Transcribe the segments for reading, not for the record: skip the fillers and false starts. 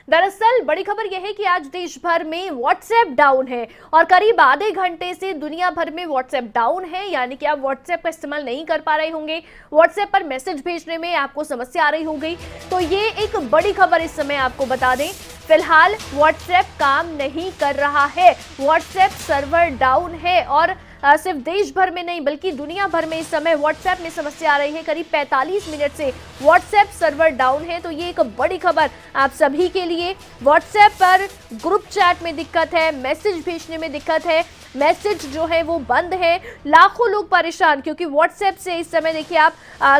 दरअसल बड़ी खबर यह है कि आज देश भर में व्हाट्सएप डाउन है और करीब आधे घंटे से दुनिया भर में व्हाट्सएप डाउन है। यानी कि आप व्हाट्सएप का इस्तेमाल नहीं कर पा रहे होंगे, व्हाट्सएप पर मैसेज भेजने में आपको समस्या आ रही होगी। तो ये एक बड़ी खबर इस समय आपको बता दें, फिलहाल व्हाट्सएप काम नहीं कर रहा है, व्हाट्सएप सर्वर डाउन है और सिर्फ देश भर में नहीं बल्कि दुनिया भर में इस समय व्हाट्सएप में समस्या आ रही है। करीब 45 मिनट से व्हाट्सएप सर्वर डाउन है। तो ये एक बड़ी खबर आप सभी के लिए। व्हाट्सएप पर ग्रुप चैट में दिक्कत है, मैसेज भेजने में दिक्कत है, मैसेज जो है वो बंद है, लाखों लोग परेशान क्योंकि व्हाट्सएप से इस समय देखिए आप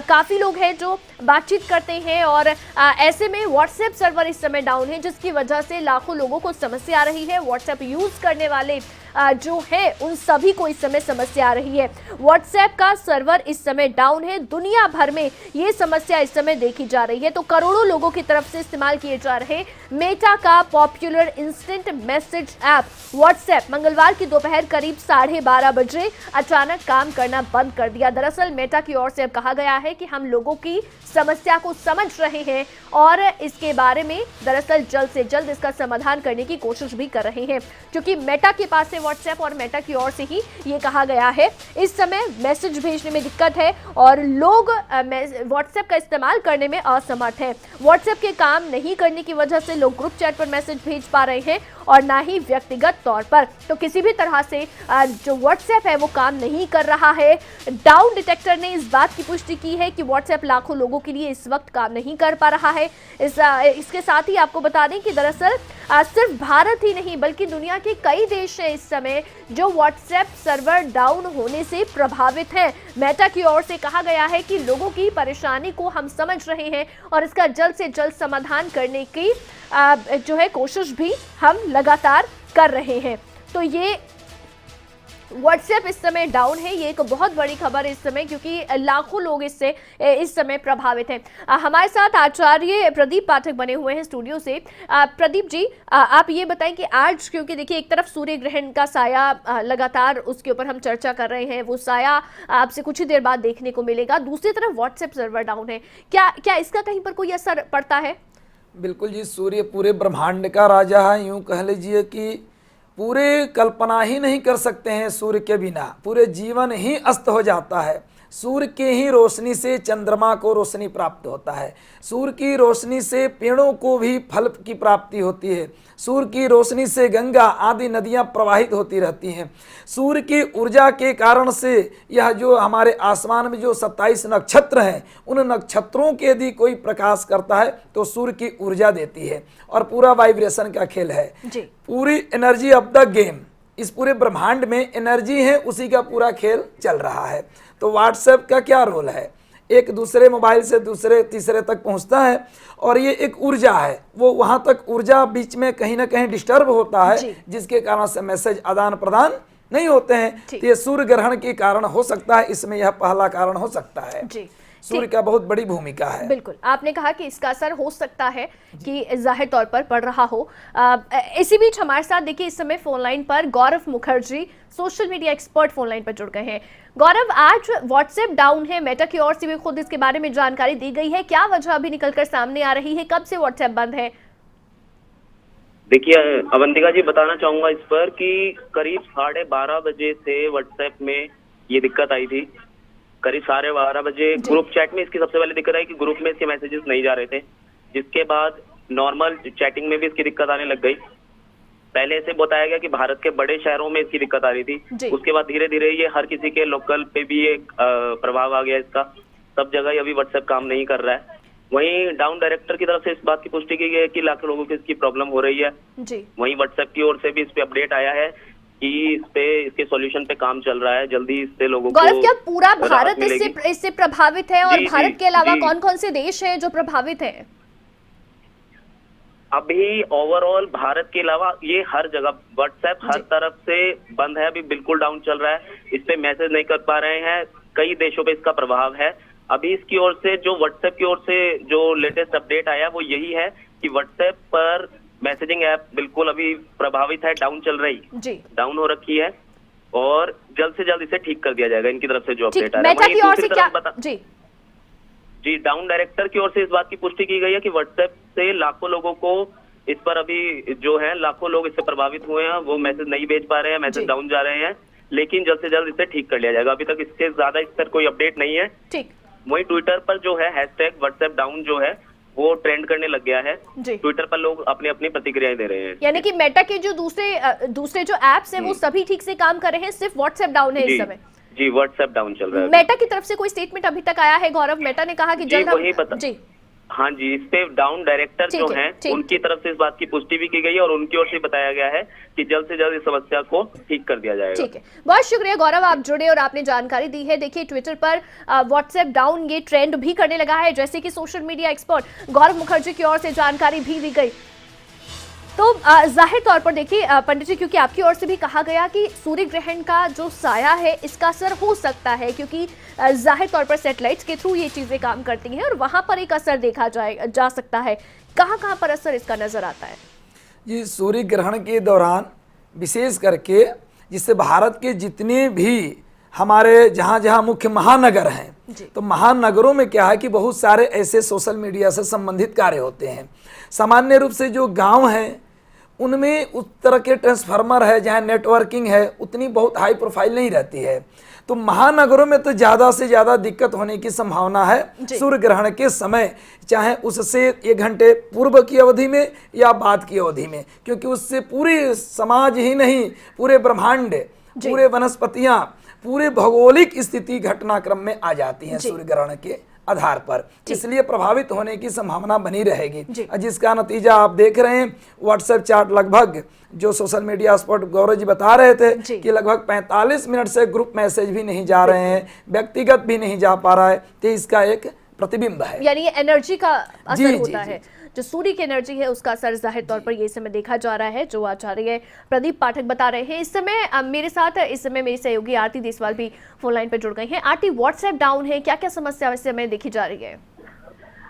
काफ़ी लोग हैं जो बातचीत करते हैं और ऐसे में व्हाट्सएप सर्वर इस समय डाउन है जिसकी वजह से लाखों लोगों को समस्या आ रही है। व्हाट्सएप यूज़ करने वाले जो है उन सभी को इस समय समस्या आ रही है। व्हाट्सएप का सर्वर इस समय डाउन है, दुनिया भर में ये समस्या इस समय देखी जा रही है। तो करोड़ों लोगों की तरफ से इस्तेमाल किए जा रहे मेटा का popular instant message app WhatsApp मंगलवार की दोपहर करीब 12:30 बजे अचानक काम करना बंद कर दिया। दरअसल मेटा की ओर से कहा गया है कि हम लोगों की समस्या को समझ रहे हैं और इसके बारे में दरअसल जल्द से जल्द इसका समाधान करने की कोशिश भी कर रहे हैं, क्योंकि मेटा के पास से व्हाट्सएप और मेटा की ओर से ही ये कहा गया है इस समय मैसेज भेजने में दिक्कत है और लोग व्हाट्सएप का इस्तेमाल करने में असमर्थ हैं। व्हाट्सएप के काम नहीं करने की वजह से लोग ग्रुप चैट पर मैसेज भेज पा रहे हैं और ना ही व्यक्तिगत तौर पर। तो किसी भी तरह से जो व्हाट्सएप है वो काम नहीं कर रहा है। डाउन डिटेक्टर ने इस बात की पुष्टि की है कि व्हाट्सएप लाखों लोगों के लिए इस वक्त काम नहीं कर पा रहा है। इसके साथ ही आपको बता दें कि दरअसल सिर्फ भारत ही नहीं बल्कि दुनिया के कई देश हैं इस समय जो व्हाट्सएप सर्वर डाउन होने से प्रभावित हैं। मेटा की ओर से कहा गया है कि लोगों की परेशानी को हम समझ रहे हैं और इसका जल्द से जल्द समाधान करने की जो है कोशिश भी हम लगातार कर रहे हैं। तो ये व्हाट्सएप इस समय डाउन है, ये एक बहुत बड़ी खबर है इस समय क्योंकि लाखों लोग इससे इस समय प्रभावित हैं। हमारे साथ आचार्य प्रदीप पाठक बने हुए हैं स्टूडियो से। प्रदीप जी, आप ये बताएं कि आज क्योंकि देखिए एक तरफ सूर्य ग्रहण का साया लगातार उसके ऊपर हम चर्चा कर रहे हैं, वो साया आपसे कुछ ही देर बाद देखने को मिलेगा, दूसरी तरफ व्हाट्सएप सर्वर डाउन है, क्या इसका कहीं पर कोई असर पड़ता है? बिल्कुल जी, सूर्य पूरे ब्रह्मांड का राजा है। यूं कह लीजिए कि पूरे कल्पना ही नहीं कर सकते हैं सूर्य के बिना, पूरे जीवन ही अस्त हो जाता है। सूर्य के ही रोशनी से चंद्रमा को रोशनी प्राप्त होता है, सूर्य की रोशनी से पेड़ों को भी फल की प्राप्ति होती है, सूर्य की रोशनी से गंगा आदि नदियां प्रवाहित होती रहती हैं। सूर्य की ऊर्जा के कारण से यह जो हमारे आसमान में जो 27 नक्षत्र हैं उन नक्षत्रों के यदि कोई प्रकाश करता है तो सूर्य की ऊर्जा देती है और पूरा वाइब्रेशन का खेल है जी। पूरी एनर्जी ऑफ द गेम, इस पूरे ब्रह्मांड में एनर्जी है, उसी का पूरा खेल चल रहा है। तो व्हाट्सएप का क्या रोल है, एक दूसरे मोबाइल से दूसरे तीसरे तक पहुंचता है और ये एक ऊर्जा है, वो वहां तक ऊर्जा बीच में कहीं ना कहीं डिस्टर्ब होता है जिसके कारण से मैसेज आदान प्रदान नहीं होते हैं। तो ये सूर्य ग्रहण के कारण हो सकता है, इसमें यह पहला कारण हो सकता है। सूर्य का बहुत बड़ी भूमिका है। बिल्कुल, आपने कहा कि इसका असर हो सकता है कि जाहिर तौर पर पड़ रहा हो। इसी बीच हमारे साथ देखिए इस समय फोन लाइन पर Gaurav Mukherjee, social media expert phone line पर जुड़ गए हैं। गौरव, आज व्हाट्सएप डाउन है, मेटा की ओर से भी खुद इसके बारे में जानकारी दी गई है, क्या वजह अभी निकलकर सामने आ रही है, कब से व्हाट्सएप बंद है? देखिए अवंतिका जी, बताना चाहूंगा इस पर कि करीब 12:30 बजे से व्हाट्सएप में ये दिक्कत आई थी। करीब 12:30 बजे ग्रुप चैट में इसकी सबसे पहले दिक्कत आई कि ग्रुप में इसके मैसेजेस नहीं जा रहे थे, जिसके बाद नॉर्मल चैटिंग में भी इसकी दिक्कत आने लग गई। पहले ऐसे बताया गया कि भारत के बड़े शहरों में इसकी दिक्कत आ रही थी, उसके बाद धीरे धीरे ये हर किसी के लोकल पे भी एक प्रभाव आ गया इसका, सब जगह अभी व्हाट्सएप काम नहीं कर रहा है। वहीं डाउन डायरेक्टर की तरफ से इस बात की पुष्टि की गई है कि लाखों लोगों को इसकी प्रॉब्लम हो रही है। वहीं व्हाट्सएप की ओर से भी इस पे अपडेट आया है कि इस पे इसके सॉल्यूशन पे काम चल रहा है, जल्दी इससे लोगों को। गौरव, क्या पूरा भारत इससे प्रभावित है और भारत के अलावा कौन कौन से देश हैं जो प्रभावित हैं? अभी ओवरऑल भारत के अलावा ये हर जगह व्हाट्सएप हर तरफ से बंद है, अभी बिल्कुल डाउन चल रहा है, इस पे मैसेज नहीं कर पा रहे हैं, कई देशों पे इसका प्रभाव है। अभी इसकी ओर से जो व्हाट्सएप की ओर से जो लेटेस्ट अपडेट आया वो यही है कि व्हाट्सएप पर मैसेजिंग ऐप बिल्कुल अभी प्रभावित है, डाउन चल रही, डाउन हो रखी है और जल्द से जल्द इसे ठीक कर दिया जाएगा। इनकी तरफ से जो अपडेट आ रहा है जी, डाउन डायरेक्टर की ओर से इस बात की पुष्टि की गई है कि व्हाट्सएप से लाखों लोगों को इस पर अभी जो है लाखों लोग इससे प्रभावित हुए हैं, वो मैसेज नहीं भेज पा रहे हैं, मैसेज जी। डाउन जा रहे हैं, लेकिन जल्द से जल्द इसे ठीक कर लिया जाएगा। अभी तक इससे ज्यादा इस पर कोई अपडेट नहीं है। ठीक। वही ट्विटर पर जो है हैशटैग व्हाट्सएप डाउन जो है वो ट्रेंड करने लग गया है। जी। ट्विटर पर लोग अपनी अपनी प्रतिक्रियाएं दे रहे हैं। यानी कि मेटा के जो दूसरे जो एप्स हैं वो सभी ठीक से काम कर रहे हैं, सिर्फ व्हाट्सएप डाउन है इस समय। जी, व्हाट्सएप डाउन चल रहा है। मेटा की तरफ से कोई स्टेटमेंट अभी तक आया है गौरव? मेटा ने कहा कि जी, जल्द वही बता- जी हाँ जी, इस पे डाउन डायरेक्टर ठीक जो है, हैं ठीक। उनकी तरफ से इस बात की पुष्टि भी की गई है और उनकी ओर से बताया गया है कि जल्द से जल्द इस समस्या को ठीक कर दिया जाएगा। ठीक है, बहुत शुक्रिया गौरव, आप जुड़े और आपने जानकारी दी है। देखिए ट्विटर पर व्हाट्सएप डाउन ये ट्रेंड भी करने लगा है, जैसे कि सोशल मीडिया एक्सपर्ट गौरव मुखर्जी की ओर से जानकारी भी दी गई। तो जाहिर तौर पर देखिए पंडित जी, क्योंकि आपकी ओर से भी कहा गया कि सूर्य ग्रहण का जो साया है इसका असर हो सकता है, क्योंकि जाहिर तौर पर सैटेलाइट्स के थ्रू ये चीजें काम करती हैं और वहां पर एक असर देखा जा सकता है। कहां पर असर इसका नजर आता है? जी, सूर्य ग्रहण के दौरान विशेष करके जिससे भारत के जितने भी हमारे जहाँ जहाँ मुख्य महानगर हैं, तो महानगरों में क्या है कि बहुत सारे ऐसे सोशल मीडिया से संबंधित कार्य होते हैं। सामान्य रूप से जो गांव हैं उनमें उस तरह के ट्रांसफार्मर है जहाँ नेटवर्किंग है उतनी बहुत हाई प्रोफाइल नहीं रहती है। तो महानगरों में तो ज़्यादा से ज़्यादा दिक्कत होने की संभावना है सूर्य ग्रहण के समय, चाहे उससे 1 घंटे पूर्व की अवधि में या बाद की अवधि में, क्योंकि उससे पूरी समाज ही नहीं पूरे ब्रह्मांड, पूरे वनस्पतियाँ, पूरे भौगोलिक स्थिति घटनाक्रम में आ जाती हैं सूर्य ग्रहण के आधार पर, इसलिए प्रभावित होने की संभावना बनी रहेगी। जिसका नतीजा आप देख रहे हैं, व्हाट्सएप चार्ट लगभग जो social media expert Gaurav ji बता रहे थे कि लगभग 45 मिनट से ग्रुप मैसेज भी नहीं जा रहे हैं, व्यक्तिगत भी नहीं जा पा रहा है, तो इसका एक प्रतिबिंब है। यानी ये एनर्जी का असर होता है, जो सूर्य की एनर्जी है उसका असर जाहिर तौर पर ये समय देखा जा रहा है, जो आचार्य प्रदीप पाठक बता रहे हैं। इस समय मेरे साथ इस समय मेरी सहयोगी आरती देसवाल भी फोन लाइन पर जुड़ गई हैं। आरती, व्हाट्सएप डाउन है, क्या क्या समस्या इस समय देखी जा रही है?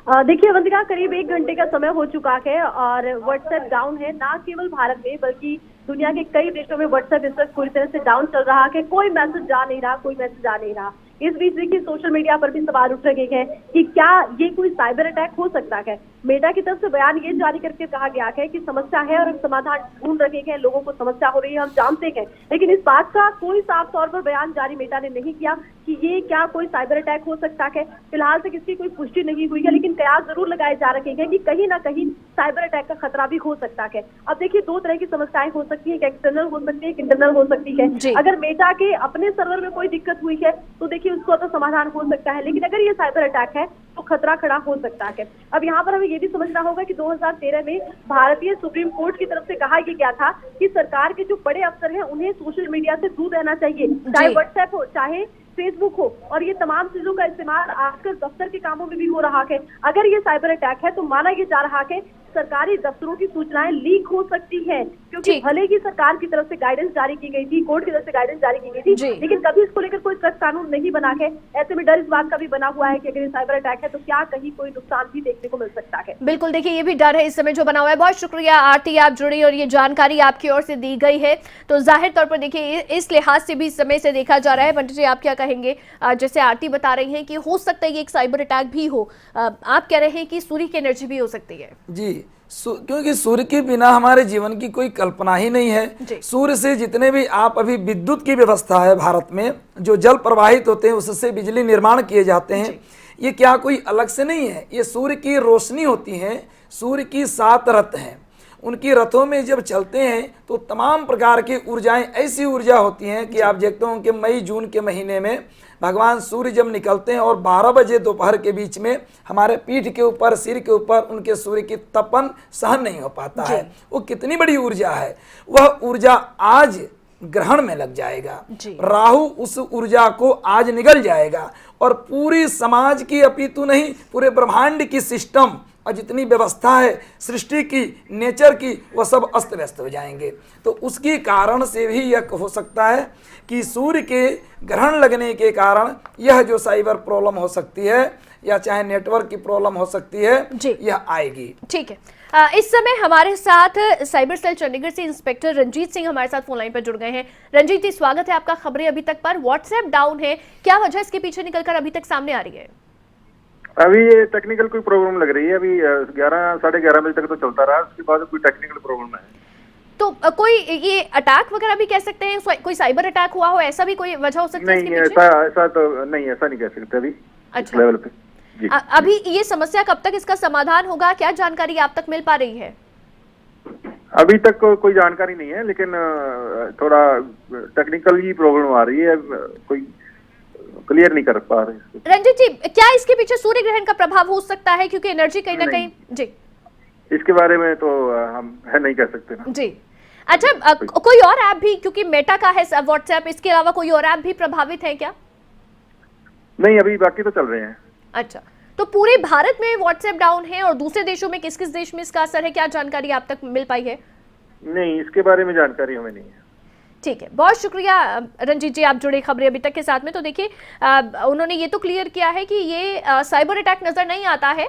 देखिए अवंतिका, करीब 1 घंटे का समय हो चुका है और व्हाट्सएप डाउन है। ना केवल भारत में बल्कि दुनिया के कई देशों में व्हाट्सएप इस वक्त पूरी तरह से डाउन चल रहा है। कोई मैसेज जा नहीं रहा। इस बीच देखिए सोशल मीडिया पर भी सवाल उठ रहे हैं कि क्या ये कोई साइबर अटैक हो सकता है। मेटा की तरफ से बयान ये जारी करके कहा गया है कि समस्या है और समाधान ढूंढ रहे हैं, लोगों को समस्या हो रही है, हम जानते हैं, लेकिन इस बात का कोई साफ तौर पर बयान जारी मेटा ने नहीं किया कि ये क्या कोई साइबर अटैक हो सकता है। फिलहाल तक इसकी कोई पुष्टि नहीं हुई है, लेकिन कयास जरूर लगाए जा रहे हैं कि कहीं ना कहीं साइबर अटैक का खतरा भी हो सकता है। अब देखिए 2 तरह की समस्याएं हो सकती है, एक एक्सटर्नल हो सकती है, एक इंटरनल हो सकती है। अगर मेटा के अपने सर्वर में कोई दिक्कत हुई है तो देखिए उसको तो समाधान हो सकता है, लेकिन अगर ये साइबर अटैक है तो खतरा खड़ा हो सकता है। अब यहाँ पर हमें ये भी समझना होगा कि 2013 में भारतीय सुप्रीम कोर्ट की तरफ से कहा गया था कि सरकार के जो बड़े अफसर हैं उन्हें सोशल मीडिया से दूर रहना चाहिए, चाहे व्हाट्सएप हो चाहे फेसबुक हो, और ये तमाम चीजों का इस्तेमाल आजकल दफ्तर के कामों में भी हो रहा है। अगर ये साइबर अटैक है तो माना ये जा रहा है सरकारी दफ्तरों की सूचनाएं लीक हो सकती है, क्योंकि भले ही सरकार की तरफ से गाइडेंस जारी की गई थी, कोर्ट की तरफ से गाइडेंस जारी की गई थी, लेकिन कभी इसको लेकर कोई सख्त कानून नहीं बना है। ऐसे में डर इस बात का भी बना हुआ है कि अगर ये साइबर अटैक है तो क्या कहीं कोई नुकसान भी देखने को मिल सकता है। बिल्कुल, देखिए ये भी डर है इस समय जो बना हुआ है। बहुत शुक्रिया आरती, आप जुड़ी और ये जानकारी आपकी ओर से दी गई है। तो जाहिर तौर पर देखिए इस लिहाज से भी इस समय से देखा जा रहा है। पंडित जी, आप क्या कहेंगे? जैसे आरती बता रही है कि हो सकता है कि एक साइबर अटैक भी हो, आप कह रहे हैं कि सूर्य की एनर्जी भी हो सकती है। जी, क्योंकि सूर्य के बिना हमारे जीवन की कोई कल्पना ही नहीं है। सूर्य से जितने भी आप अभी विद्युत की व्यवस्था है भारत में, जो जल प्रवाहित होते हैं उससे बिजली निर्माण किए जाते हैं, ये क्या कोई अलग से नहीं है, ये सूर्य की रोशनी होती है। सूर्य की 7 रथ हैं, उनकी रथों में जब चलते हैं तो तमाम प्रकार की ऊर्जाएं, ऐसी ऊर्जा होती हैं कि आप देखते हो कि मई जून के महीने में भगवान सूर्य जब निकलते हैं और 12 बजे दोपहर के बीच में हमारे पीठ के ऊपर, सिर के ऊपर उनके सूर्य की तपन सहन नहीं हो पाता है। वो कितनी बड़ी ऊर्जा है, वह ऊर्जा आज ग्रहण में लग जाएगा। राहु उस ऊर्जा को आज निगल जाएगा और पूरी समाज की, अपितु नहीं पूरे ब्रह्मांड की सिस्टम और जितनी व्यवस्था है सृष्टि की, नेचर की, वह सब अस्त व्यस्त हो जाएंगे। तो उसके कारण से भी यह हो सकता है कि सूर्य के ग्रहण लगने के कारण यह जो साइबर प्रॉब्लम हो सकती है या चाहे नेटवर्क की प्रॉब्लम हो सकती है, यह आएगी। ठीक है, इस समय हमारे साथ साइबर सेल चंडीगढ़ से इंस्पेक्टर रंजीत सिंह हमारे साथ फोन लाइन पर जुड़ गए हैं। रंजीत जी, स्वागत है आपका खबरें अभी तक पर। व्हाट्सएप डाउन है, क्या वजह इसके पीछे निकलकर अभी तक सामने आ रही है? अभी ये टेक्निकल कोई प्रॉब्लम लग रही है। अभी 11 साढ़े 11 बजे तक तो चलता रहा, उसके बाद कोई टेक्निकल प्रॉब्लम है। तो कोई ये अटैक वगैरह भी कह सकते हैं, कोई साइबर अटैक हुआ हो, ऐसा भी कोई वजह हो सकती है इसके नहीं, पीछे? ऐसा तो नहीं, ऐसा नहीं कह सकते अभी अच्छा। लेवल पे जी। अभी ये समस्या कब तक इसका समाधान होगा, क्या जानकारी आप तक मिल पा रही है? अभी तक कोई जानकारी नहीं है, लेकिन थोड़ा टेक्निकल ही प्रॉब्लम आ रही है, कोई क्लियर नहीं कर पा रहे इसको। रंजीत जी, क्या इसके पीछे सूर्य ग्रहण का प्रभाव हो सकता है, क्योंकि एनर्जी कहीं ना कहीं जी इसके बारे में तो हम नहीं कह सकते ना जी। अच्छा, कोई और ऐप भी, क्योंकि मेटा का है व्हाट्सएप, इसके अलावा कोई और ऐप भी प्रभावित है क्या? नहीं, अभी बाकी तो चल रहे हैं। अच्छा, तो पूरे भारत में व्हाट्सएप डाउन है और दूसरे देशों में किस किस देश में इसका असर है, क्या जानकारी आप तक मिल पाई है? नहीं, इसके बारे में जानकारी हमें नहीं है। ठीक है, बहुत शुक्रिया रंजीत जी, आप जुड़े खबरें अभी तक के साथ में। तो देखिए, उन्होंने ये तो क्लियर किया है कि ये साइबर अटैक नजर नहीं आता है,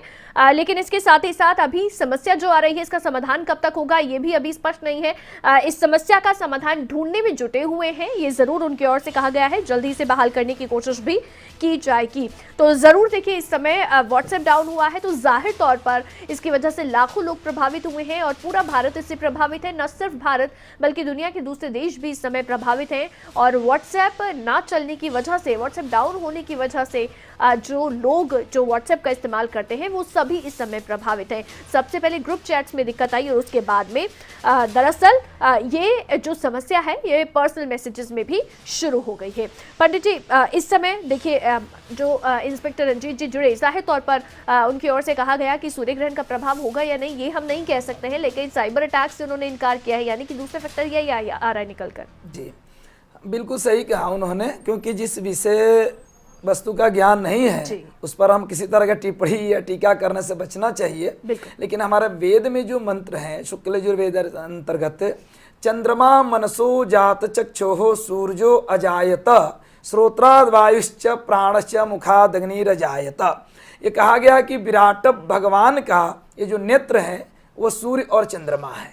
लेकिन इसके साथ ही साथ अभी समस्या जो आ रही है, इसका समाधान कब तक होगा ये भी अभी स्पष्ट नहीं है। इस समस्या का समाधान ढूंढने में जुटे हुए हैं, ये जरूर उनकी ओर से कहा गया है, जल्दी से बहाल करने की कोशिश भी की जाएगी। तो जरूर देखिए, इस समय व्हाट्सएप डाउन हुआ है तो जाहिर तौर पर इसकी वजह से लाखों लोग प्रभावित हुए हैं और पूरा भारत इससे प्रभावित है। न सिर्फ भारत बल्कि दुनिया के दूसरे देश भी इस समय प्रभावित हैं और व्हाट्सएप ना चलने की वजह से, व्हाट्सएप डाउन होने की वजह से जो लोग जो व्हाट्सएप का इस्तेमाल करते हैं वो सभी इस समय प्रभावित हैं। सबसे पहले ग्रुप चैट्स में दिक्कत आई और उसके बाद में दरअसल ये जो समस्या है ये पर्सनल मैसेजेस में भी शुरू हो गई है। पंडित जी, इस समय देखिए, जो इंस्पेक्टर रंजीत जी जुड़े, जाहिर तौर पर उनकी ओर से कहा गया कि सूर्य ग्रहण का प्रभाव होगा या नहीं ये हम नहीं कह सकते हैं, लेकिन साइबर अटैक से उन्होंने इनकार किया है, यानी कि दूसरा फैक्टर यही आ रहा है निकल कर। जी, बिल्कुल सही कहा उन्होंने, क्योंकि जिस विषय वस्तु का ज्ञान नहीं है उस पर हम किसी तरह का टिप्पणी या टीका करने से बचना चाहिए। लेकिन हमारे वेद में जो मंत्र हैं, शुक्ल यजुर्वेद अंतर्गत, चंद्रमा मनसो जात चक्षोः सूर्यो अजायत श्रोत्राद वायुश्च प्राणश्च मुखाद अग्निरजायत। ये कहा गया कि विराट भगवान का ये जो नेत्र है वो सूर्य और चंद्रमा है।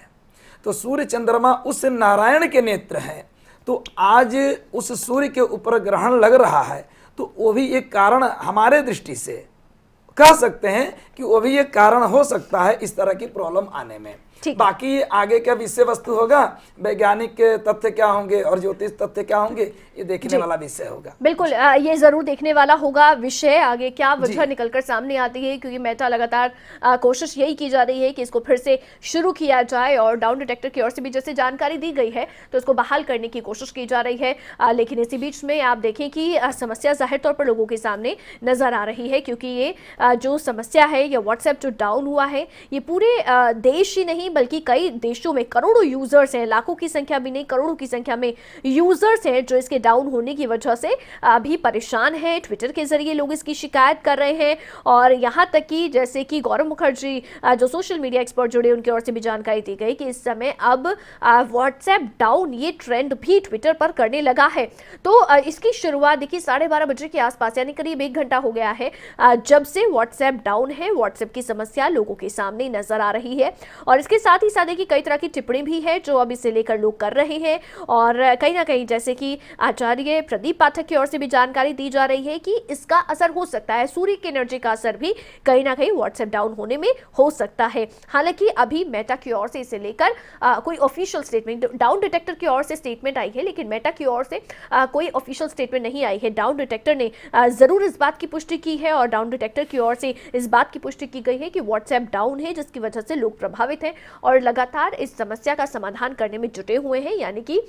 तो सूर्य चंद्रमा उस नारायण के नेत्र हैं, तो आज उस सूर्य के ऊपर ग्रहण लग रहा है, तो वो भी एक कारण हमारे दृष्टि से कह सकते हैं कि वो भी एक कारण हो सकता है इस तरह की प्रॉब्लम आने में। बाकी आगे क्या विषय वस्तु होगा, वैज्ञानिक तथ्य क्या होंगे और ज्योतिष तथ्य क्या होंगे, ये देखने वाला विषय होगा। बिल्कुल, ये जरूर देखने वाला होगा विषय, आगे क्या वजह निकलकर सामने आती है, क्योंकि मेटा लगातार कोशिश यही की जा रही है कि इसको फिर से शुरू किया जाए और डाउन डिटेक्टर की ओर से भी जैसे जानकारी दी गई है तो इसको बहाल करने की कोशिश की जा रही है। लेकिन इसी बीच में आप देखें कि समस्या जाहिर तौर पर लोगों के सामने नजर आ रही है, क्योंकि ये जो समस्या है, ये व्हाट्सएप जो डाउन हुआ है, ये पूरे देश ही नहीं बल्कि कई देशों में करोड़ों यूजर्स हैं, लाखों की संख्या भी नहीं करोड़ों की संख्या में यूजर्स हैं जो इसके डाउन होने की वजह से अभी परेशान हैं। ट्विटर के जरिए लोग इसकी शिकायत कर रहे हैं और यहाँ तक कि जैसे कि गौरव मुखर्जी जो सोशल मीडिया एक्सपर्ट जुड़े, उनकी ओर से भी जानकारी दी गई कि इस समय अब व्हाट्सएप डाउन ये ट्रेंड भी ट्विटर पर करने लगा है। तो इसकी शुरुआत देखिए 12:30 बजे के आसपास, यानी करीब 1 घंटा हो गया है जब से व्हाट्सएप डाउन है। व्हाट्सएप की समस्या लोगों के सामने नजर आ रही है और इसके साथ ही साथ देखिए कई तरह की टिप्पणी भी है जो अब इसे लेकर लोग कर रहे हैं और कहीं ना कहीं जैसे कि आचार्य प्रदीप पाठक की ओर से भी जानकारी दी जा रही है कि इसका असर हो सकता है, सूर्य की एनर्जी का असर भी कहीं ना कहीं व्हाट्सएप डाउन होने में हो सकता है। हालांकि अभी मेटा की ओर से इसे लेकर कोई ऑफिशियल स्टेटमेंट, डाउन डिटेक्टर की ओर से स्टेटमेंट आई है, लेकिन मेटा की ओर से कोई ऑफिशियल स्टेटमेंट नहीं आई है। डाउन डिटेक्टर ने जरूर इस बात की पुष्टि की है और डाउन डिटेक्टर की ओर से इस बात की पुष्टि की गई है कि व्हाट्सएप डाउन है, जिसकी वजह से लोग प्रभावित हैं और लगातार इस समस्या का समाधान करने में जुटे हुए हैं। यानी कि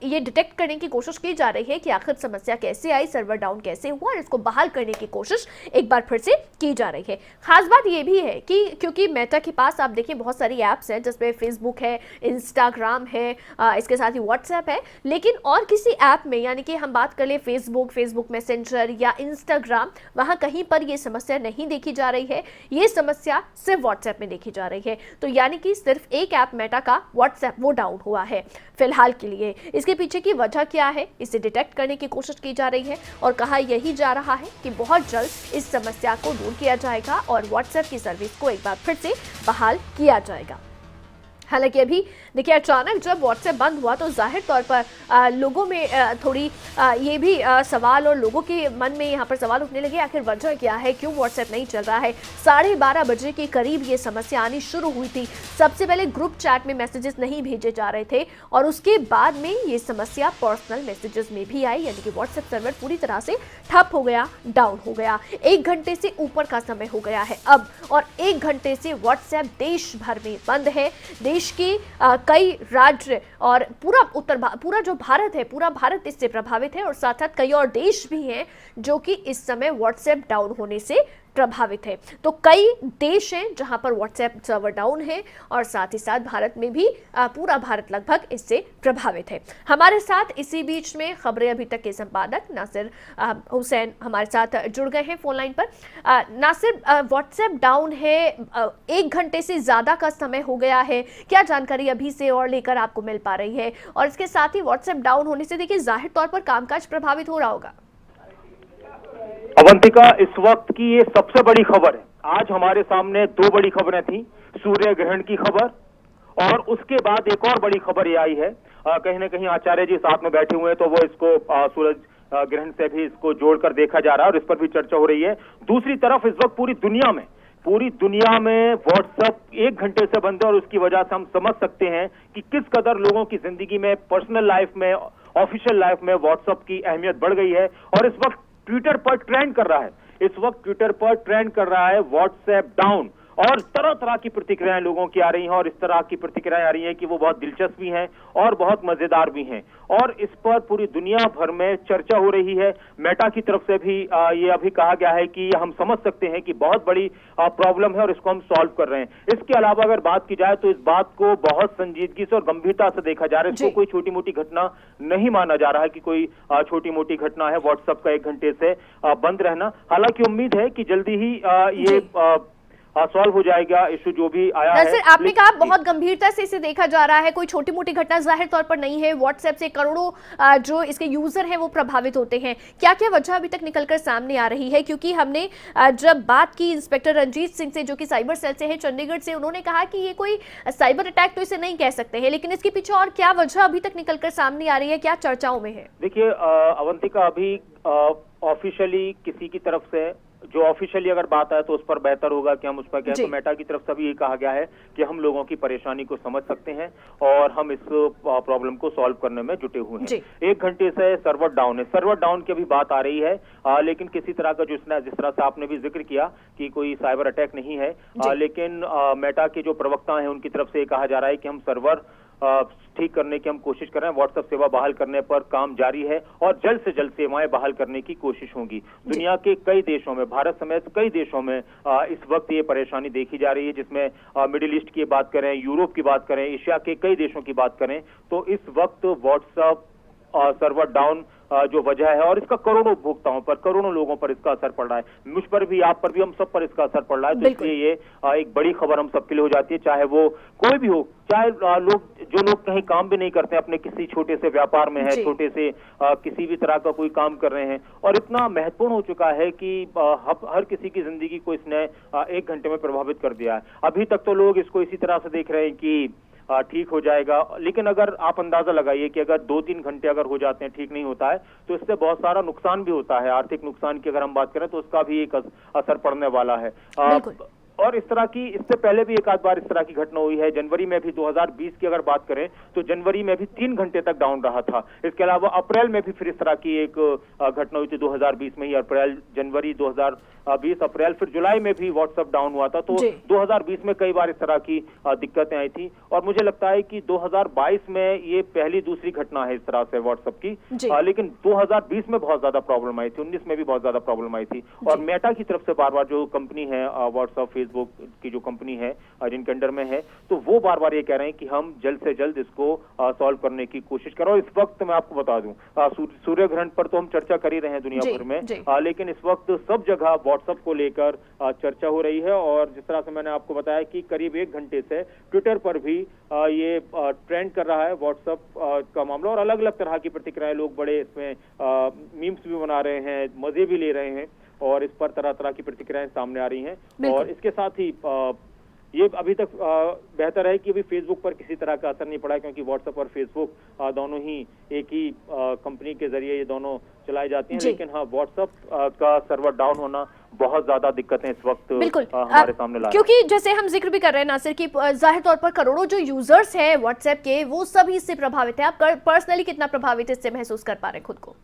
ये डिटेक्ट करने की कोशिश की जा रही है कि आखिर समस्या कैसे आई, सर्वर डाउन कैसे हुआ और इसको बहाल करने की कोशिश एक बार फिर से की जा रही है। खास बात ये भी है कि क्योंकि मेटा के पास आप देखिए बहुत सारी ऐप्स हैं, जिसमें फेसबुक है, इंस्टाग्राम है, इसके साथ ही व्हाट्सएप है, लेकिन और किसी ऐप में, यानी कि हम बात कर ले फेसबुक मैसेंजर या इंस्टाग्राम, वहां कहीं पर ये समस्या नहीं देखी जा रही है। ये समस्या सिर्फ व्हाट्सएप में देखी जा रही है। तो यानी कि सिर्फ एक ऐप मेटा का व्हाट्सएप वो डाउन हुआ है फिलहाल के लिए। इसके पीछे की वजह क्या है, इसे डिटेक्ट करने की कोशिश की जा रही है और कहा यही जा रहा है कि बहुत जल्द इस समस्या को दूर किया जाएगा और व्हाट्सएप की सर्विस को एक बार फिर से बहाल किया जाएगा। हालांकि अभी देखिए अचानक जब व्हाट्सएप बंद हुआ तो जाहिर तौर पर लोगों में थोड़ी ये भी सवाल और लोगों के मन में यहाँ पर सवाल उठने लगे, आखिर वजह क्या है, क्यों व्हाट्सएप नहीं चल रहा है। 12:30 बजे के करीब ये समस्या आनी शुरू हुई थी। सबसे पहले ग्रुप चैट में मैसेजेस नहीं भेजे जा रहे थे और उसके बाद में ये समस्या पर्सनल मैसेजेस में भी आई, यानी कि व्हाट्सएप सर्वर पूरी तरह से ठप हो गया, डाउन हो गया। 1 घंटे से ऊपर का समय हो गया है अब, और 1 घंटे से व्हाट्सएप देश भर में बंद है। देश के कई राज्य और पूरा जो भारत है, पूरा भारत इससे प्रभावित है और साथ साथ कई और देश भी हैं जो कि इस समय व्हाट्सएप डाउन होने से प्रभावित है। तो कई देश हैं जहां पर व्हाट्सएप सर्वर डाउन है और साथ ही साथ भारत में भी पूरा भारत लगभग इससे प्रभावित है। हमारे साथ इसी बीच में खबरें अभी तक के संपादक नासिर हुसैन हमारे साथ जुड़ गए हैं फोन लाइन पर। नासिर, व्हाट्सएप डाउन है, 1 घंटे से ज्यादा का समय हो गया है, क्या जानकारी अभी से और लेकर आपको मिल पा रही है? और इसके साथ ही व्हाट्सएप डाउन होने से देखिए जाहिर तौर पर कामकाज प्रभावित हो रहा होगा। अवंतिका, इस वक्त की ये सबसे बड़ी खबर है। आज हमारे सामने 2 बड़ी खबरें थी, सूर्य ग्रहण की खबर और उसके बाद एक और बड़ी खबर ये आई है। कहीं ना कहीं आचार्य जी साथ में बैठे हुए हैं तो वो इसको सूरज ग्रहण से भी इसको जोड़कर देखा जा रहा है और इस पर भी चर्चा हो रही है। दूसरी तरफ इस वक्त पूरी दुनिया में व्हाट्सएप 1 घंटे से बंद है और उसकी वजह से हम समझ सकते हैं कि किस कदर लोगों की जिंदगी में, पर्सनल लाइफ में, ऑफिशियल लाइफ में व्हाट्सएप की अहमियत बढ़ गई है। और इस वक्त ट्विटर पर ट्रेंड कर रहा है व्हाट्सएप डाउन, और तरह तरह की प्रतिक्रियाएं लोगों की आ रही हैं और इस तरह की प्रतिक्रियाएं आ रही हैं कि वो बहुत दिलचस्प भी हैं और बहुत मजेदार भी हैं और इस पर पूरी दुनिया भर में चर्चा हो रही है। मेटा की तरफ से भी ये अभी कहा गया है कि हम समझ सकते हैं कि बहुत बड़ी प्रॉब्लम है और इसको हम सॉल्व कर रहे हैं। इसके अलावा अगर बात की जाए तो इस बात को बहुत संजीदगी से और गंभीरता से देखा जा रहा है। इसको कोई छोटी मोटी घटना नहीं माना जा रहा है कि कोई छोटी मोटी घटना है व्हाट्सएप का 1 घंटे से बंद रहना। हालांकि उम्मीद है कि जल्दी ही ये सॉल्व हो जाएगा इशू जो भी आया है। सर, आपने कहा बहुत गंभीरता से इसे देखा जा रहा है, कोई छोटी मोटी घटना जाहिर तौर पर नहीं है। व्हाट्सएप से करोड़ों जो इसके यूजर हैं वो प्रभावित होते हैं। क्या क्या वजह अभी तक निकलकर सामने आ रही है? क्योंकि हमने जब बात की इंस्पेक्टर रंजीत सिंह से जो कि साइबर सेल से हैं चंडीगढ़ से, उन्होंने कहा कि ये कोई साइबर अटैक तो इसे नहीं कह सकते हैं, लेकिन इसके पीछे और क्या वजह अभी तक निकलकर सामने आ रही है, क्या चर्चाओं में है? देखिए अवंतिका, अभी ऑफिशियली किसी की तरफ से जो ऑफिशियली अगर बात आए तो उस पर बेहतर होगा कि हम उस पर कहें। तो मेटा की तरफ से भी ये कहा गया है कि हम लोगों की परेशानी को समझ सकते हैं और हम इस प्रॉब्लम को सॉल्व करने में जुटे हुए हैं। 1 घंटे से सर्वर डाउन है, सर्वर डाउन की अभी बात आ रही है, लेकिन किसी तरह का जिस तरह से आपने भी जिक्र किया कि कोई साइबर अटैक नहीं है, लेकिन मेटा के जो प्रवक्ता हैं उनकी तरफ से ये कहा जा रहा है कि हम सर्वर ठीक करने की हम कोशिश कर रहे हैं। व्हाट्सएप सेवा बहाल करने पर काम जारी है और जल्द से जल्द सेवाएं बहाल करने की कोशिश होगी। दुनिया के कई देशों में, भारत समेत कई देशों में इस वक्त ये परेशानी देखी जा रही है, जिसमें मिडिल ईस्ट की बात करें, यूरोप की बात करें, एशिया के कई देशों की बात करें, तो इस वक्त व्हाट्सएप सर्वर डाउन जो वजह है और इसका करोड़ों उपभोक्ताओं पर, करोड़ों लोगों पर इसका असर पड़ रहा है। मुझ पर भी, आप पर भी, हम सब पर इसका असर पड़ रहा है। तो इसलिए ये एक बड़ी खबर हम सबके लिए हो जाती है, चाहे वो कोई भी हो, चाहे जो लोग कहीं काम भी नहीं करते, अपने किसी छोटे से व्यापार में है, छोटे से किसी भी तरह का कोई काम कर रहे हैं, और इतना महत्वपूर्ण हो चुका है कि हर किसी की जिंदगी को इसने 1 घंटे में प्रभावित कर दिया है। अभी तक तो लोग इसको इसी तरह से देख रहे हैं कि ठीक हो जाएगा, लेकिन अगर आप अंदाजा लगाइए कि अगर 2-3 घंटे अगर हो जाते हैं, ठीक नहीं होता है, तो इससे बहुत सारा नुकसान भी होता है। आर्थिक नुकसान की अगर हम बात करें तो उसका भी एक असर पड़ने वाला है। और इस तरह की, इससे पहले भी एक आध बार इस तरह की घटना हुई है। जनवरी में भी 2020 की अगर बात करें तो जनवरी में भी 3 घंटे तक डाउन रहा था। इसके अलावा अप्रैल में भी फिर इस तरह की एक घटना हुई थी 2020 में ही। जनवरी 2020, अप्रैल, फिर जुलाई में भी व्हाट्सएप डाउन हुआ था। तो 2020 में कई बार इस तरह की दिक्कतें आई थी और मुझे लगता है कि 2022 में ये पहली दूसरी घटना है इस तरह से व्हाट्सएप की। लेकिन 2020 में बहुत ज्यादा प्रॉब्लम आई थी, 19 में भी बहुत ज्यादा प्रॉब्लम आई थी। और मेटा की तरफ से बार बार जो कंपनी है व्हाट्सएप, फेसबुक की जो कंपनी है जिनके अंडर में है, तो वो बार बार ये कह रहे हैं कि हम जल्द से जल्द इसको सॉल्व करने की कोशिश करें। और इस वक्त मैं आपको बता दूं, सूर्य ग्रहण पर तो हम चर्चा कर ही रहे हैं दुनिया भर में, लेकिन इस वक्त सब जगह व्हाट्सएप को लेकर चर्चा हो रही है। और जिस तरह से मैंने आपको बताया कि करीब 1 घंटे से ट्विटर पर भी ये ट्रेंड कर रहा है व्हाट्सएप का मामला, और अलग अलग तरह की प्रतिक्रियाएं, लोग बड़े इसमें मीम्स भी बना रहे हैं, मजे भी ले रहे हैं, और इस पर तरह तरह की प्रतिक्रियाएं सामने आ रही हैं। और इसके साथ ही ये अभी तक बेहतर है कि अभी फेसबुक पर किसी तरह का असर नहीं पड़ा, क्योंकि व्हाट्सएप और फेसबुक दोनों ही एक ही कंपनी के जरिए ये दोनों चलाए जाते हैं। लेकिन हाँ, व्हाट्सएप का सर्वर डाउन होना बहुत ज्यादा दिक्कतें इस वक्त बिल्कुल हमारे सामने ला, क्योंकि जैसे हम जिक्र भी कर रहे हैं नासिर की जाहिर तौर पर करोड़ों जो यूजर्स हैं व्हाट्सएप के वो सभी इससे प्रभावित है। आप पर्सनली कितना प्रभावित इससे महसूस कर पा रहे हैं खुद को?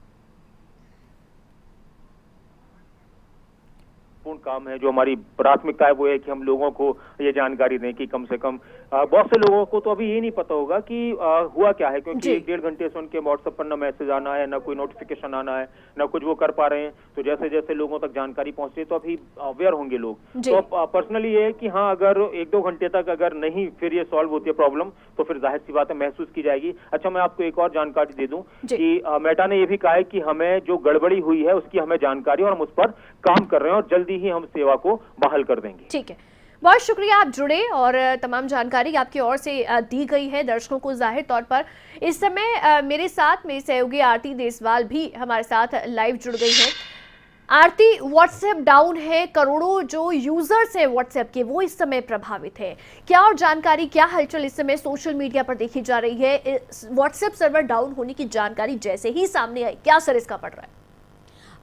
पूर्ण काम है, जो हमारी प्राथमिकता है वो है कि हम लोगों को ये जानकारी दें कि कम से कम बहुत से लोगों को तो अभी ये नहीं पता होगा कि हुआ क्या है, क्योंकि 1-1.5 घंटे से उनके व्हाट्सएप पर ना मैसेज आना है, ना कोई नोटिफिकेशन आना है, ना कुछ वो कर पा रहे हैं। तो जैसे जैसे लोगों तक जानकारी पहुंच रही है तो अभी अवेयर होंगे लोग। तो पर्सनली ये है कि हाँ, अगर 1-2 घंटे तक अगर नहीं फिर ये सॉल्व होती है प्रॉब्लम, तो फिर जाहिर सी बात है महसूस की जाएगी। अच्छा, मैं आपको एक और जानकारी दे दूं कि मेटा ने ये भी कहा है कि हमें जो गड़बड़ी हुई है उसकी हमें जानकारी और हम उस पर काम कर रहे हैं और जल्दी ही हम सेवा को बहाल कर देंगे। ठीक है, बहुत शुक्रिया, आप जुड़े और तमाम जानकारी आपकी ओर से दी गई है दर्शकों को। जाहिर तौर पर इस समय मेरे साथ मेरी सहयोगी आरती देसवाल भी हमारे साथ लाइव जुड़ गई है। आरती, व्हाट्सएप डाउन है, करोड़ों जो यूजर्स हैं व्हाट्सएप के वो इस समय प्रभावित है, क्या और जानकारी, क्या हलचल इस समय सोशल मीडिया पर देखी जा रही है? व्हाट्सएप सर्वर डाउन होने की जानकारी जैसे ही सामने आई, क्या असर इसका पड़ रहा है?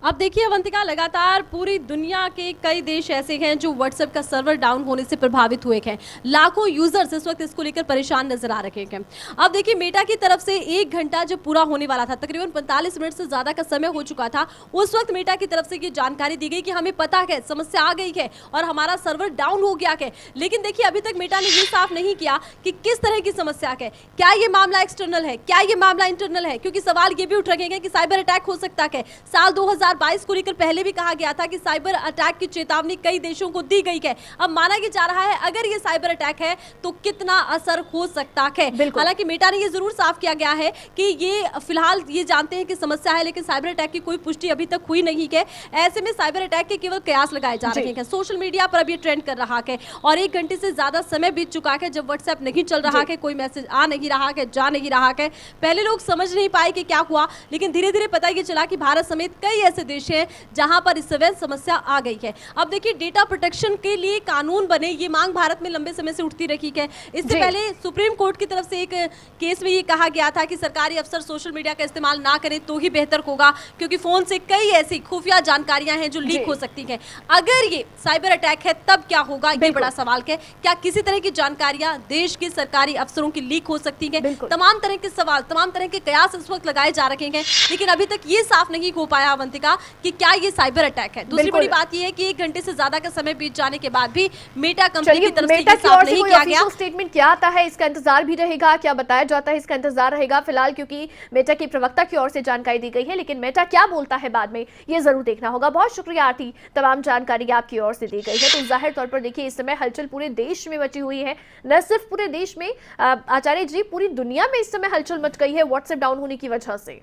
अब देखिए अवंतिका, लगातार पूरी दुनिया के कई देश ऐसे हैं जो व्हाट्सएप का सर्वर डाउन होने से प्रभावित हुए हैं। लाखों यूजर्स इस वक्त इसको लेकर परेशान नजर आ रहे हैं। अब देखिए, मेटा की तरफ से 1 घंटा जब पूरा होने वाला था, तकरीबन 45 मिनट से ज्यादा का समय हो चुका था, उस वक्त मेटा की तरफ से ये जानकारी दी गई कि हमें पता है समस्या आ गई है और हमारा सर्वर डाउन हो गया है। लेकिन देखिए, अभी तक मेटा ने ये साफ नहीं किया कि किस तरह की समस्या है, क्या ये मामला एक्सटर्नल है, क्या ये मामला इंटरनल है, क्योंकि सवाल ये भी उठ रहे हैं कि साइबर अटैक हो सकता है। साल 2022 को लेकर पहले भी कहा गया था कि साइबर अटैक की चेतावनी कई देशों को दी गई है। अब माना कि जा रहा है अगर ये साइबर अटैक है तो कितना असर हो सकता है। हालांकि मेटा ने ये जरूर साफ किया गया है कि ये फिलहाल ये जानते हैं कि समस्या है, लेकिन साइबर अटैक की कोई पुष्टि अभी तक हुई नहीं है। ऐसे में साइबर अटैक के केवल कयास लगाए जा रहे हैं। सोशल मीडिया पर अब ये ट्रेंड कर रहा है और 1 घंटे से ज्यादा समय बीत चुका है जब व्हाट्सएप नहीं चल रहा है, कोई मैसेज आ नहीं रहा है, जा नहीं रहा है। पहले लोग समझ नहीं पाए कि क्या हुआ, लेकिन धीरे धीरे पता ये चला कि भारत समेत कई ऐसे देश हैं जहां पर इस समय समस्या आ गई है। अब देखिए, डेटा प्रोटेक्शन के लिए कानून बने, ये मांग भारत में लंबे समय से उठती रही है। इससे पहले सुप्रीम कोर्ट की तरफ से एक केस में ये कहा गया था कि सरकारी अफसर सोशल मीडिया का इस्तेमाल ना करें तो ही बेहतर होगा, क्योंकि फोन से कई ऐसी खुफिया जानकारियां हैं जो लीक हो सकती हैं। अगर ये साइबर अटैक है तब क्या होगा, ये बड़ा सवाल है। क्या किसी तरह की जानकारियां देश के सरकारी अफसरों की लीक हो सकती हैं? तमाम तरह के सवाल, तमाम तरह के कयास इस वक्त लगाए जा रहे हैं, लेकिन अभी तक ये साफ नहीं हो पाया अवंतिका कि क्या ये साइबर अटैक है। दूसरी बड़ी बात यह है कि 1 घंटे से ज्यादा का समय बीत जाने के बाद भी मेटा कंपनी की तरफ से ये साफ नहीं किया गया। स्टेटमेंट क्या आता है, इसका इंतजार भी रहेगा, क्या बताया जाता है इसका इंतजार रहेगा फिलहाल, क्योंकि मेटा की प्रवक्ता की ओर से जानकारी दी गई है, लेकिन मेटा क्या बोलता है बाद में ये जरूर देखना होगा। बहुत शुक्रिया आरती, तमाम जानकारी आपकी ओर से दी गई है। तो जाहिर तौर पर देखिए, इस समय हलचल पूरे देश में मची हुई है, न सिर्फ पूरे देश में आचार्य जी, पूरी दुनिया में इस समय हलचल मच गई है व्हाट्सएप डाउन होने की वजह से।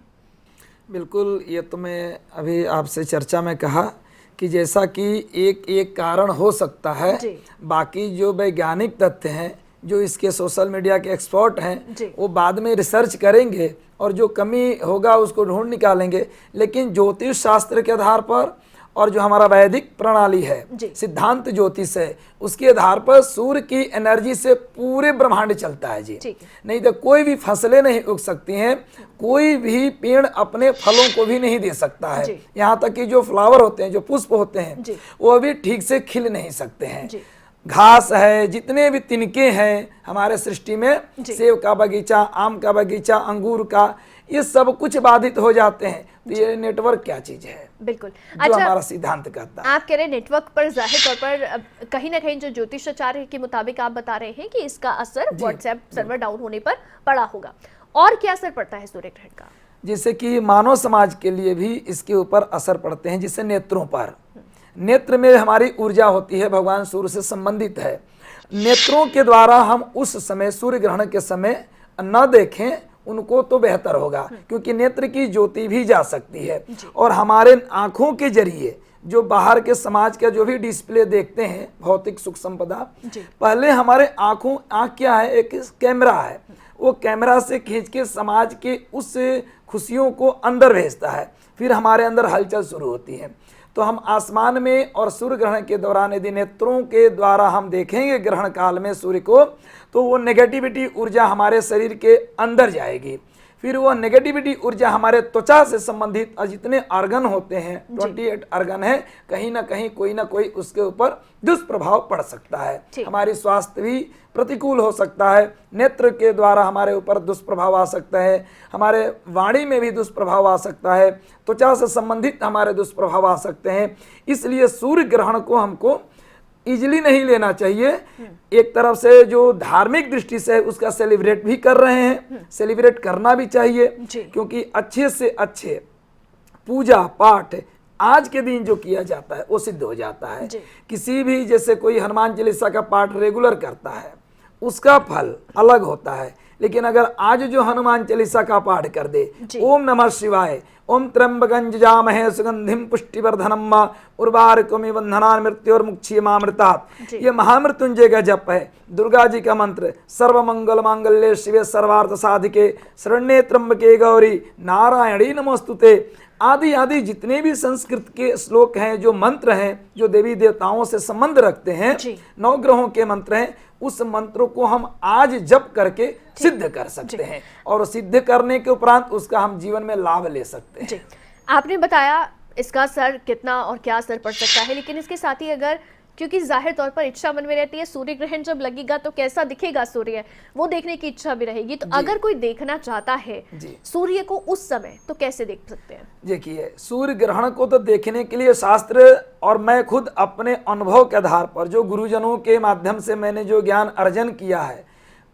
बिल्कुल, ये तो मैं अभी आपसे चर्चा में कहा कि जैसा कि एक कारण हो सकता है, बाकी जो वैज्ञानिक तथ्य हैं, जो इसके सोशल मीडिया के एक्सपर्ट हैं, वो बाद में रिसर्च करेंगे और जो कमी होगा उसको ढूंढ निकालेंगे। लेकिन ज्योतिष शास्त्र के आधार पर और जो हमारा वैदिक प्रणाली है, सिद्धांत ज्योतिष है, उसके आधार पर सूर्य की एनर्जी से पूरे ब्रह्मांड चलता है जी। नहीं तो कोई भी फसलें नहीं उग सकती हैं, कोई भी पेड़ अपने फलों को भी नहीं दे सकता है। यहाँ तक कि जो फ्लावर होते हैं, जो पुष्प होते हैं, वो भी ठीक से खिल नहीं सकते हैं। घास है, जितने भी तिनके हैं हमारे सृष्टि में, सेब का बगीचा, आम का बगीचा, अंगूर का, ये सब कुछ बाधित हो जाते हैं। तो ये नेटवर्क क्या चीज है? बिल्कुल, जो अच्छा, हमारा सिद्धांत कहता है। आप कह रहे हैं नेटवर्क पर जाहिर तौर पर कहीं ना कहीं जो ज्योतिषाचार्य के मुताबिक आप बता रहे हैं कि इसका असर व्हाट्सएप सर्वर डाउन होने पर पड़ा होगा। और क्या असर पड़ता है सूर्य ग्रहण का? जैसे कि मानव समाज के लिए भी इसके ऊपर असर पड़ते हैं, जिससे नेत्रों पर, नेत्र में हमारी ऊर्जा होती है, भगवान सूर्य से संबंधित है। नेत्रों के द्वारा हम उस समय सूर्य ग्रहण के समय न देखें उनको तो बेहतर होगा, क्योंकि नेत्र की ज्योति भी जा सकती है। और हमारे आंखों के जरिए जो बाहर के समाज का जो भी डिस्प्ले देखते हैं, भौतिक सुख संपदा, पहले हमारे आंख क्या है, एक कैमरा है, वो कैमरा से खींच के समाज के उस खुशियों को अंदर भेजता है, फिर हमारे अंदर हलचल शुरू होती है। तो हम आसमान में और सूर्य ग्रहण के दौरान यदि नेत्रों के द्वारा हम देखेंगे ग्रहण काल में सूर्य को, तो वो नेगेटिविटी ऊर्जा हमारे शरीर के अंदर जाएगी। फिर वो नेगेटिविटी ऊर्जा हमारे त्वचा से संबंधित जितने ऑर्गन होते हैं, 28 ऑर्गन है, कहीं ना कहीं कोई ना कोई उसके ऊपर दुष्प्रभाव पड़ सकता है। हमारी स्वास्थ्य भी प्रतिकूल हो सकता है, नेत्र के द्वारा हमारे ऊपर दुष्प्रभाव आ सकता है, हमारे वाणी में भी दुष्प्रभाव आ सकता है, त्वचा से संबंधित हमारे दुष्प्रभाव आ सकते हैं। इसलिए सूर्य ग्रहण को हमको इजीली नहीं लेना चाहिए। एक तरफ से जो धार्मिक दृष्टि से उसका सेलिब्रेट भी कर रहे हैं, सेलिब्रेट करना भी चाहिए, क्योंकि अच्छे से अच्छे पूजा पाठ आज के दिन जो किया जाता है वो सिद्ध हो जाता है। किसी भी, जैसे कोई हनुमान चालीसा का पाठ रेगुलर करता है उसका फल अलग होता है, लेकिन अगर आज जो हनुमान चालीसा का पाठ कर दे, ओम नमः शिवाय, ओम त्र्यंबकं यजामहे सुगंधिम पुष्टिवर्धनम उर्वारुकमिव बंधनान् मृत्योर्मुक्षीयमामृतात्, ये महामृत्युंजय का जप है। दुर्गा जी का मंत्र, सर्वमंगल मांगल्ये शिवे सर्वार्थ साधिके शरण्ये त्र्यंबके गौरी नारायणी नमोस्तुते आदि आदि जितने भी संस्कृत के श्लोक हैं, जो मंत्र हैं, जो देवी देवताओं से संबंध रखते हैं, 9 ग्रहों के मंत्र हैं, उस मंत्रों को हम आज जप करके सिद्ध कर सकते हैं और सिद्ध करने के उपरांत उसका हम जीवन में लाभ ले सकते हैं। आपने बताया इसका असर कितना और क्या असर पड़ सकता है, लेकिन इसके साथ ही अगर, क्योंकि जाहिर तौर पर इच्छा मन में रहती है सूर्य ग्रहण जब लगेगा तो कैसा दिखेगा सूर्य, वो देखने की इच्छा भी रहेगी, तो अगर कोई देखना चाहता है सूर्य को उस समय तो कैसे देख सकते हैं? देखिए, सूर्य ग्रहण को तो देखने के लिए शास्त्र और मैं खुद अपने अनुभव के आधार पर, जो गुरुजनों के माध्यम से मैंने जो ज्ञान अर्जन किया है,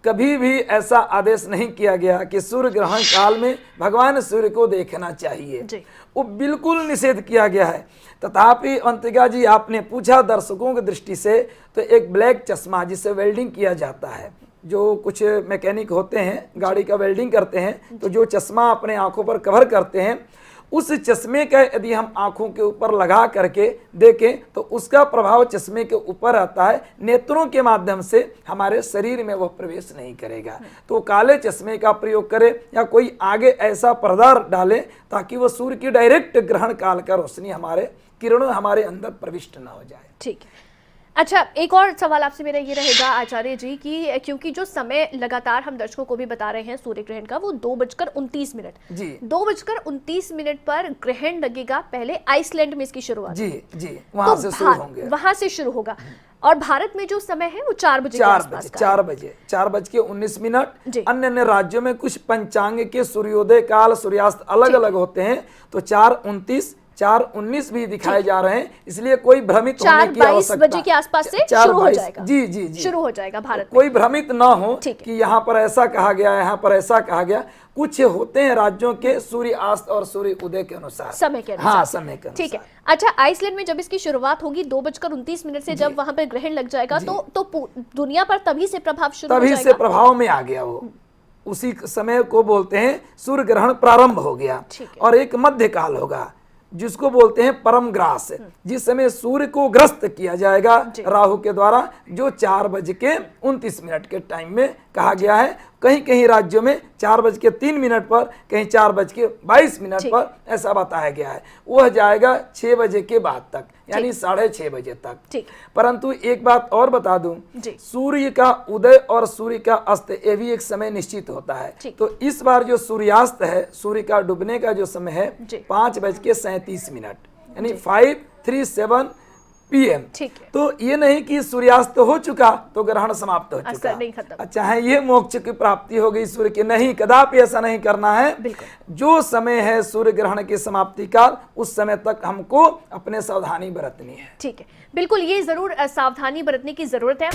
कभी भी ऐसा आदेश नहीं किया गया कि सूर्य ग्रहण काल में भगवान सूर्य को देखना चाहिए, वो बिल्कुल निषेध किया गया है। तथापि अवंतिका जी, आपने पूछा दर्शकों की दृष्टि से, तो एक ब्लैक चश्मा जिससे वेल्डिंग किया जाता है, जो कुछ मैकेनिक होते हैं गाड़ी का वेल्डिंग करते हैं, तो जो चश्मा अपने आंखों पर कवर करते हैं, उस चश्मे का यदि हम आंखों के ऊपर लगा करके देखें तो उसका प्रभाव चश्मे के ऊपर आता है, नेत्रों के माध्यम से हमारे शरीर में वह प्रवेश नहीं करेगा। तो काले चश्मे का प्रयोग करें या कोई आगे ऐसा पर्दा डालें ताकि वह सूर्य की डायरेक्ट ग्रहण काल का रोशनी, हमारे किरणों हमारे अंदर प्रविष्ट न हो जाए। ठीक है। अच्छा, एक और सवाल आपसे मेरा ये रहेगा आचार्य जी कि क्योंकि जो समय लगातार हम दर्शकों को भी बता रहे हैं सूर्य ग्रहण का, वो 2:29 जी 2:29 पर ग्रहण लगेगा। पहले आइसलैंड में इसकी शुरुआत जी वहां से शुरू होंगे, वहां से शुरू होगा, और भारत में जो समय है वो 4 बजे 4:19। अन्य अन्य राज्यों में कुछ पंचांग के सूर्योदय काल सूर्यास्त अलग अलग होते हैं, तो 4:29 4:19 भी दिखाए जा रहे हैं, इसलिए कोई भ्रमित होने की आवश्यकता 4:22 बजे के आसपास से शुरू हो जाएगा। जी शुरू हो जाएगा भारत में। कोई भ्रमित ना हो कि यहाँ पर ऐसा कहा गया, यहाँ पर ऐसा कहा गया। कुछ होते हैं राज्यों के सूर्यास्त और सूर्य उदय के अनुसार, समय के अनुसार। हाँ, समय के अनुसार। ठीक है। अच्छा, आइसलैंड में जब इसकी शुरुआत होगी 2:29 से जब वहां पर ग्रहण लग जाएगा, तो दुनिया पर तभी से प्रभाव शुरू हो जाएगा। तभी से प्रभाव में आ गया वो, उसी समय को बोलते हैं सूर्य ग्रहण प्रारंभ हो गया। और एक मध्य काल होगा जिसको बोलते हैं परम ग्रास, जिस समय सूर्य को ग्रस्त किया जाएगा राहु के द्वारा, जो 4:29 के टाइम में कहा गया है। कहीं कहीं राज्यों में 4:03 पर, कहीं 4:22 पर ऐसा बताया गया है। वह जाएगा 6 बजे के बाद तक, यानी 6:30 बजे तक। परंतु एक बात और बता दूं, सूर्य का उदय और सूर्य का अस्त ये भी एक समय निश्चित होता है। तो इस बार जो सूर्यास्त है, सूर्य का डूबने का जो समय है 5:37, यानी 5:37 PM। तो ये नहीं कि सूर्यास्त हो चुका तो ग्रहण समाप्त हो चुका, चाहे ये मोक्ष की प्राप्ति हो गई सूर्य की, नहीं, कदापि ऐसा नहीं करना है। जो समय है सूर्य ग्रहण की समाप्ति काल, उस समय तक हमको अपने सावधानी बरतनी है। ठीक है, बिल्कुल, ये जरूर सावधानी बरतने की जरूरत है।